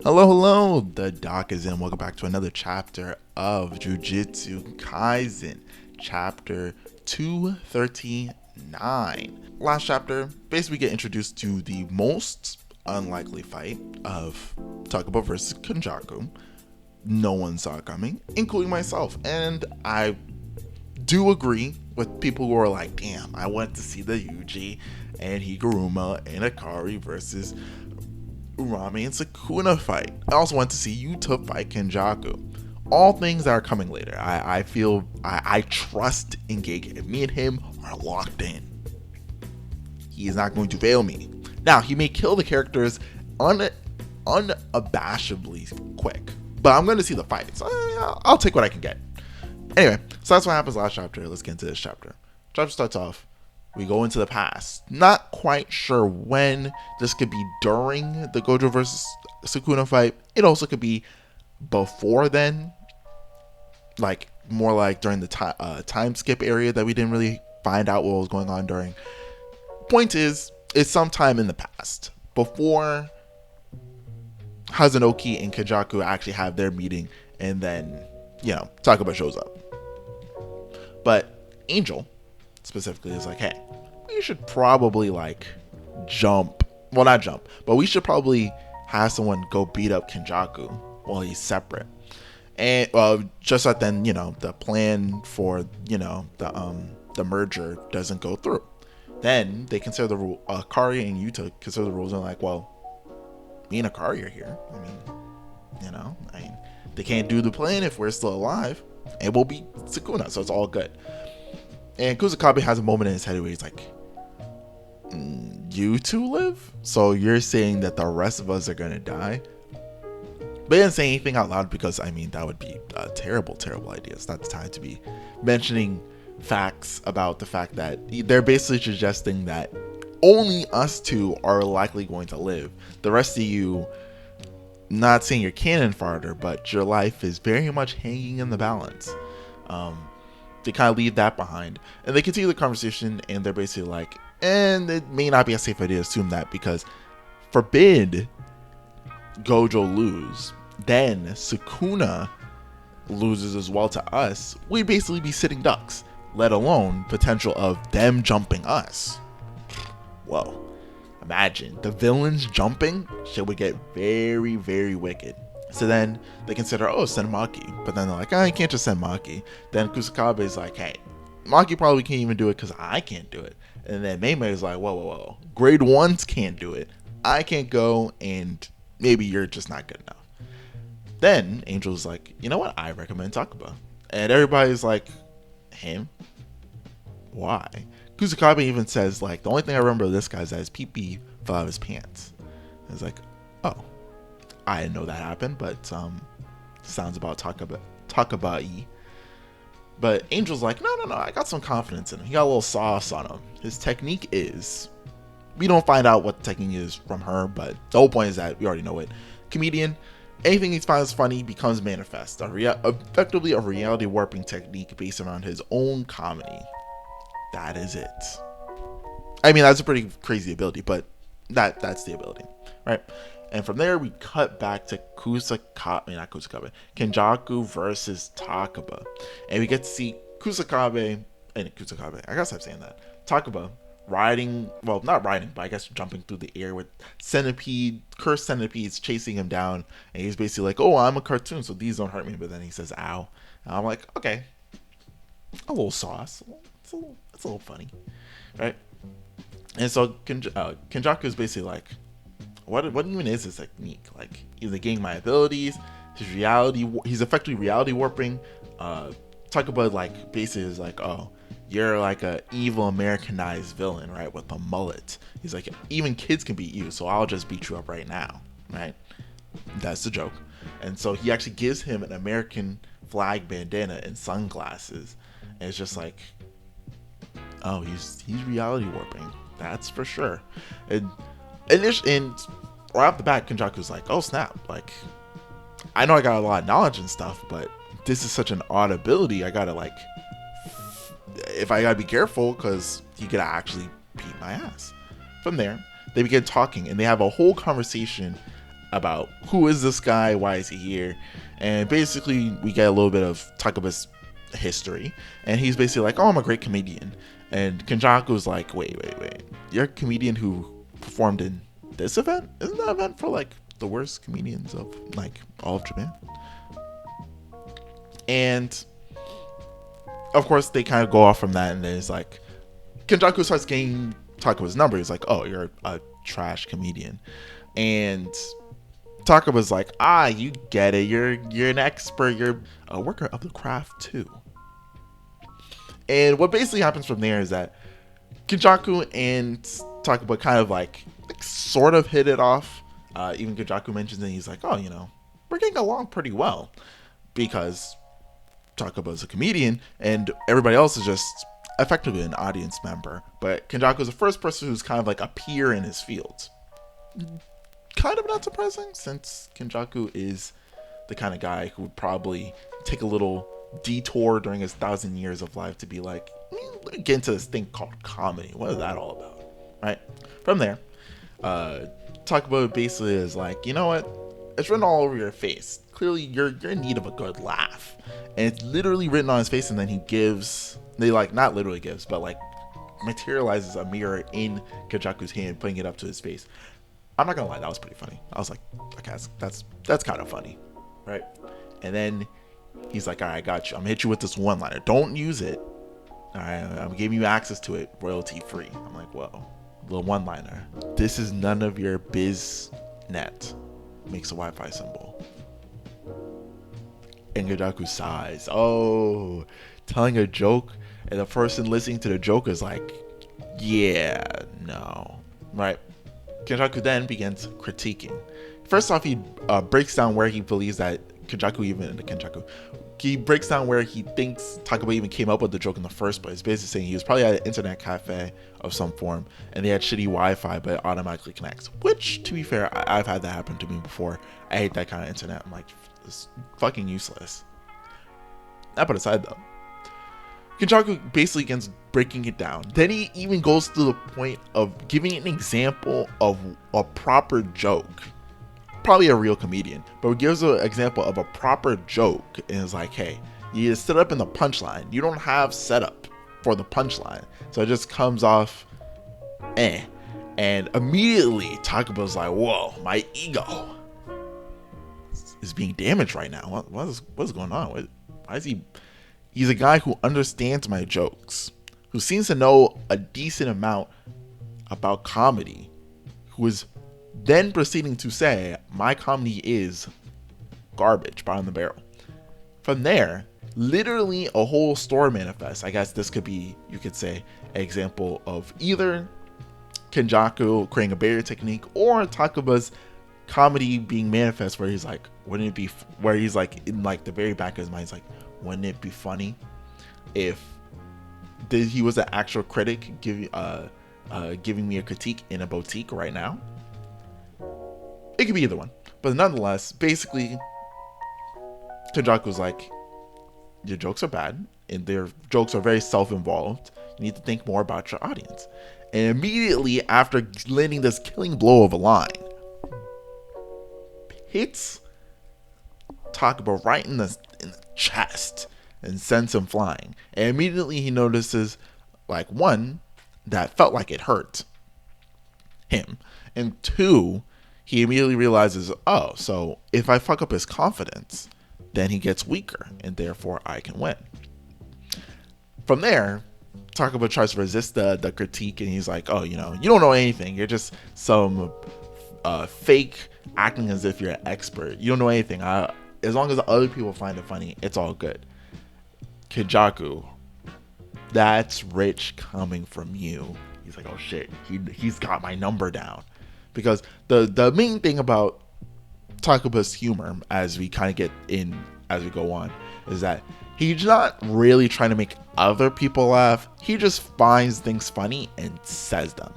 Hello, hello, the doc is in. Welcome back to another chapter of Jujutsu Kaisen, chapter 239. Last chapter, basically we get introduced to the most unlikely fight of Takaba versus Kenjaku. No one saw it coming, including myself, and I do agree with people who are like, damn, I want to see the Yuji and Higuruma and Akari versus Urami and Sukuna fight. I also want to see Yuta fight Kenjaku. All things that are coming later. I feel I trust in Gege. Me and him are locked in. He is not going to fail me. Now, he may kill the characters unabashedly quick, but I'm going to see the fight. So I'll take what I can get. Anyway, so that's what happens last chapter. Let's get into this chapter. Chapter starts off. We go into the past. Not quite sure when. This could be during the Gojo versus Sukuna fight. It also could be before then. Like, more like during the time skip area that we didn't really find out what was going on during. Point is, it's sometime in the past. Before Hazanoki and Kenjaku actually have their meeting. And then, Takaba shows up. But Angel specifically is like, hey, we should probably jump. Well, not jump, but we should probably have someone go beat up Kenjaku while he's separate. And just like then, the plan for the merger doesn't go through. Then they consider the rule. Akari and Yuta consider the rules and like, well, me and Akari are here. I mean, they can't do the plan if we're still alive. And we'll beat Sukuna, so it's all good. And Kusakabe has a moment in his head where he's like, you two live? So you're saying that the rest of us are going to die? But he didn't say anything out loud because, that would be a terrible, terrible idea. It's not the time to be mentioning facts about the fact that they're basically suggesting that only us two are likely going to live. The rest of you, not saying you're cannon fodder, but your life is very much hanging in the balance. They kind of leave that behind, and they continue the conversation, and they're basically like, and it may not be a safe idea to assume that, because forbid Gojo lose, then Sukuna loses as well to us, we'd basically be sitting ducks, let alone potential of them jumping us. Whoa. Imagine the villains jumping, shit would get very, very wicked. So then they consider, send Maki. But then they're like, you can't just send Maki. Then Kusakabe is like, hey, Maki probably can't even do it because I can't do it. And then Meimei is like, whoa. Grade 1s can't do it. I can't go, and maybe you're just not good enough. Then Angel's like, you know what? I recommend Takaba. And everybody's like, him? Why? Kusakabe even says, the only thing I remember of this guy is that his pee-pee fell out of his pants. I was like, oh. I didn't know that happened, but sounds about Takaba-y. But Angel's like, no, I got some confidence in him. He got a little sauce on him. His technique is, we don't find out what the technique is from her, but the whole point is that we already know it. Comedian, anything he finds funny becomes manifest. Effectively a reality warping technique based around his own comedy. That is it. That's a pretty crazy ability, but that's the ability, right? And from there, we cut back to Kenjaku versus Takaba. And we get to see Kusakabe, I guess I'm saying that, Takaba riding, well, not riding, but I guess jumping through the air with cursed centipedes chasing him down. And he's basically like, I'm a cartoon, so these don't hurt me. But then he says, ow. And I'm like, okay, a little sauce. It's a little funny, right? And so Kenjaku is basically like, what even is this technique? He's gaining my abilities, he's effectively reality warping. Takaba basically is like, you're a evil Americanized villain, right, with a mullet. He's like, even kids can beat you, so I'll just beat you up right now, right? That's the joke. And so he actually gives him an American flag bandana and sunglasses, and it's just like, he's reality warping, that's for sure. And right off the bat, Kenjaku's like, oh snap, I know I got a lot of knowledge and stuff, but this is such an odd ability, I gotta be careful, because he could actually beat my ass. From there, they begin talking, and they have a whole conversation about who is this guy, why is he here, and basically we get a little bit of Takaba's history, and he's basically like, oh, I'm a great comedian, and Kenjaku's like, wait, you're a comedian who performed in this event? Isn't that event for like the worst comedians of like all of Japan? And of course they kind of go off from that, and then it's like Kenjaku starts getting Takaba's number. He's like, oh, you're a trash comedian, and Takaba's like, you get it. You're an expert. You're a worker of the craft too. And what basically happens from there is that Kenjaku and Takaba kind of like sort of hit it off. Even Kenjaku mentions it. He's like, oh, we're getting along pretty well, because Takaba's a comedian and everybody else is just effectively an audience member. But Kenjaku is the first person who's kind of like a peer in his field. Kind of not surprising, since Kenjaku is the kind of guy who would probably take a little detour during his 1,000 years of life to be like, let me get into this thing called comedy. What is that all about? Right? From there, Takaba basically is like, you know what? It's written all over your face. Clearly, you're in need of a good laugh. And it's literally written on his face, and then not literally gives, but like materializes a mirror in Kenjaku's hand, putting it up to his face. I'm not gonna lie, that was pretty funny. I was like, okay, that's kind of funny, right? And then he's like, all right, I got you. I'm gonna hit you with this one-liner. Don't use it. All right, I'm giving you access to it, royalty-free. I'm like, whoa, the one-liner. This is none of your biz net. Makes a Wi-Fi symbol. And Kenjaku sighs. Oh, telling a joke, and the person listening to the joke is like, yeah, no, right? Kenjaku then begins critiquing. First off, he breaks down where he believes that he breaks down where he thinks Takaba even came up with the joke in the first place. Basically saying he was probably at an internet cafe of some form, and they had shitty Wi-Fi, but it automatically connects. Which, to be fair, I've had that happen to me before. I hate that kind of internet. I'm like, it's fucking useless. That put aside though, Kenjaku basically begins breaking it down. Then he even goes to the point of giving an example of a proper joke. Probably a real comedian, but he gives an example of a proper joke and is like, hey, you set up in the punchline. You don't have setup for the punchline. So it just comes off And immediately Takaba's like, whoa, my ego is being damaged right now. What's going on? Why is he... He's a guy who understands my jokes, who seems to know a decent amount about comedy, who is then proceeding to say my comedy is garbage, bottom of the barrel. From there, literally a whole story manifests. I guess this could be, you could say, an example of either Kenjaku creating a barrier technique or Takaba's comedy being manifest, where he's like, wouldn't it be, where he's like, in like the very back of his mind, he's like, wouldn't it be funny if he was an actual critic giving me a critique in a boutique right now? It could be either one, but nonetheless, basically, Kenjaku's like, your jokes are bad, and their jokes are very self-involved. You need to think more about your audience. And immediately after landing this killing blow of a line, hits Takaba right in the chest and sends him flying. And immediately he notices, like, one, that felt like it hurt him, and two, he immediately realizes, oh, so if I fuck up his confidence, then he gets weaker, and therefore I can win. From there, Takaba tries to resist the critique, and he's like, oh, you don't know anything. You're just some fake acting as if you're an expert. You don't know anything. As long as other people find it funny, it's all good. Kenjaku, that's rich coming from you. He's like, oh shit, he's got my number down. Because the main thing about Takaba's humor, as we kind of get in as we go on, is that he's not really trying to make other people laugh. He just finds things funny and says them.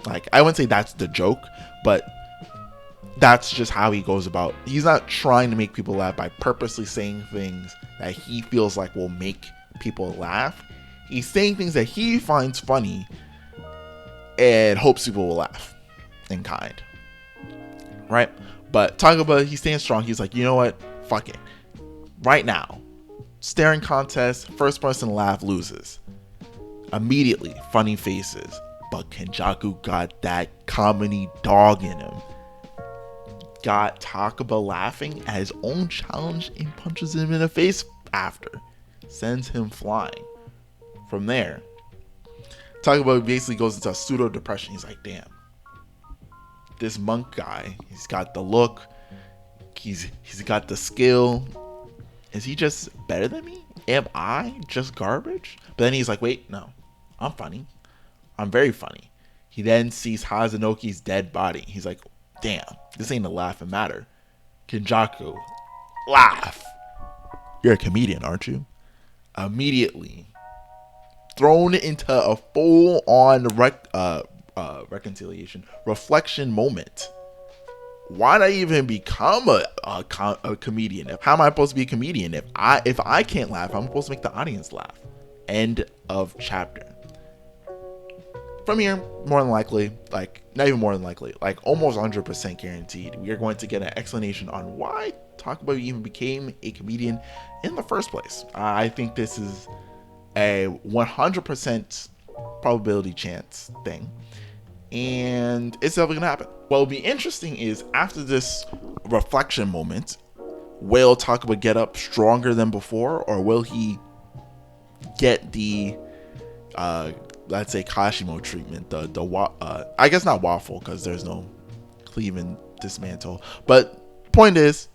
Like, I wouldn't say that's the joke, but that's just how he goes about. He's not trying to make people laugh by purposely saying things that he feels like will make people laugh. He's saying things that he finds funny and hopes people will laugh in kind. right? But Takaba, he stands strong. He's like, you know what? Fuck it. Right now, staring contest, first person to laugh loses. Immediately, funny faces. But Kenjaku got that comedy dog in him. Got Takaba laughing at his own challenge and punches him in the face after. Sends him flying. From there, Takaba basically goes into a pseudo depression. He's like, damn, this monk guy, he's got the look, he's got the skill. Is he just better than me? Am I just garbage? But then he's like, wait, no, I'm funny. I'm very funny. He then sees Hazunoki's dead body. He's like, damn, this ain't a laughing matter. Kenjaku, laugh. You're a comedian, aren't you? Immediately thrown into a full-on reconciliation, reflection moment. Why did I even become a comedian? How am I supposed to be a comedian if I can't laugh? I'm supposed to make the audience laugh. End of chapter. From here, more than likely, like not even more than likely, like almost 100% guaranteed, we are going to get an explanation on why Takaba even became a comedian in the first place. I think this is a 100% probability chance thing, and it's definitely gonna happen. What will be interesting is after this reflection moment, will Takaba get up stronger than before, or will he get the let's say Kashimo treatment, I guess not waffle because there's no cleave and dismantle, but point is,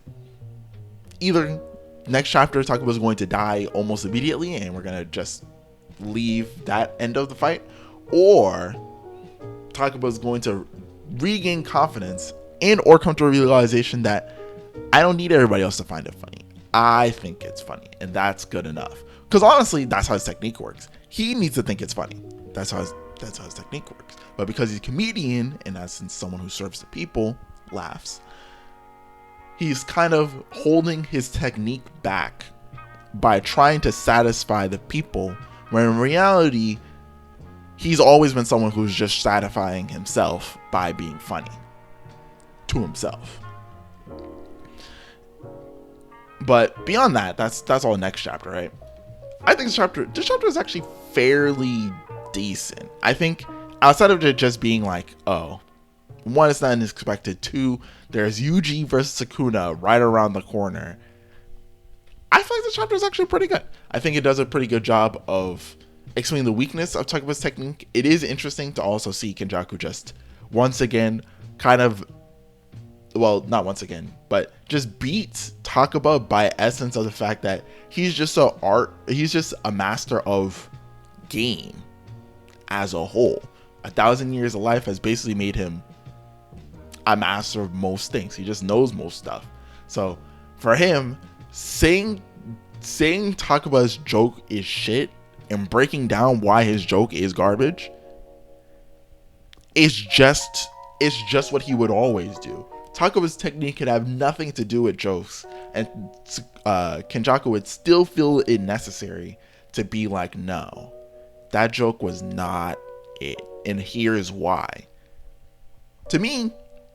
either next chapter Takaba is going to die almost immediately and we're gonna just leave that end of the fight, or Takaba is going to regain confidence and or come to a realization that I don't need everybody else to find it funny. I think it's funny, and that's good enough. Because honestly, that's how his technique works. He needs to think it's funny. That's how his technique works. But because he's a comedian, in essence, someone who serves the people, laughs, he's kind of holding his technique back by trying to satisfy the people, when in reality, he's always been someone who's just satisfying himself by being funny to himself. But beyond that, that's all next chapter, right? I think this chapter is actually fairly decent. I think outside of it just being like, oh, one, it's not unexpected. Two, there's Yuji versus Sukuna right around the corner. I feel like the chapter is actually pretty good. I think it does a pretty good job of explaining the weakness of Takuba's technique. It is interesting to also see Kenjaku just once again kind of, well, not once again, but just beats Takaba by essence of the fact that he's just a master of game as a whole. 1,000 years of life has basically made him a master of most things. He just knows most stuff. So for him, saying Takaba's joke is shit and breaking down why his joke is garbage is just what he would always do. Takaba's technique could have nothing to do with jokes, and Kenjaku would still feel it necessary to be like, no, that joke was not it, and here's why. To me,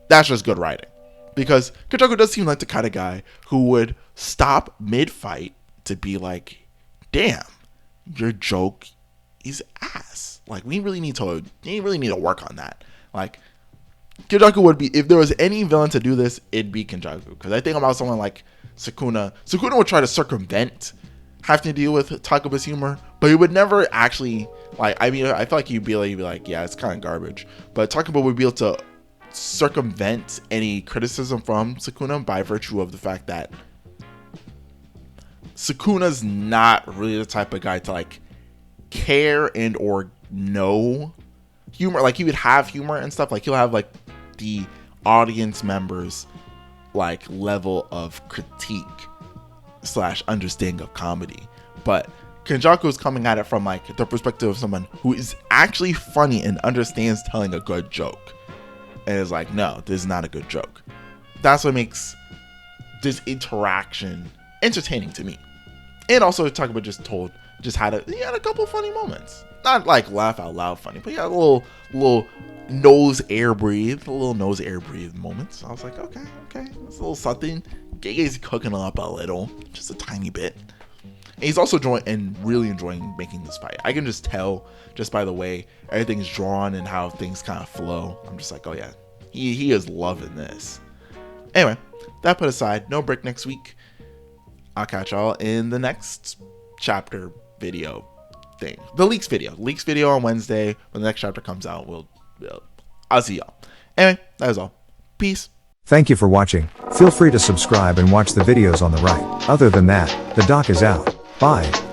that's just good writing, because Kenjaku does seem like the kind of guy who would stop mid-fight to be like, damn, your joke is ass. Like, we really need to work on that. Like, Kenjaku would be, if there was any villain to do this, it'd be Kenjaku. Because I think about someone like Sukuna. Sukuna would try to circumvent having to deal with Takaba's humor, but he would never actually, like, I mean, I feel like he'd be like, yeah, it's kind of garbage. But Takaba would be able to circumvent any criticism from Sukuna by virtue of the fact that Sukuna's not really the type of guy to, like, care and or know humor. Like, he would have humor and stuff. Like, he'll have, like, the audience members, like, level of critique / understanding of comedy. But Kenjaku is coming at it from, like, the perspective of someone who is actually funny and understands telling a good joke. And is like, no, this is not a good joke. That's what makes this interaction entertaining to me. And also, Takaba he had a couple funny moments. Not like laugh out loud funny, but he had a little nose air breathe, a little nose air breathe moments. I was like, okay, it's a little something. Gege's cooking up a little, just a tiny bit. And he's also really enjoying making this fight. I can just tell just by the way everything's drawn and how things kind of flow. I'm just like, oh yeah, he is loving this. Anyway, that put aside, no break next week. I'll catch y'all in the next chapter video thing. The leaks video on Wednesday. When the next chapter comes out, I'll see y'all. Anyway, that is all. Peace. Thank you for watching. Feel free to subscribe and watch the videos on the right. Other than that, the doc is out. Bye.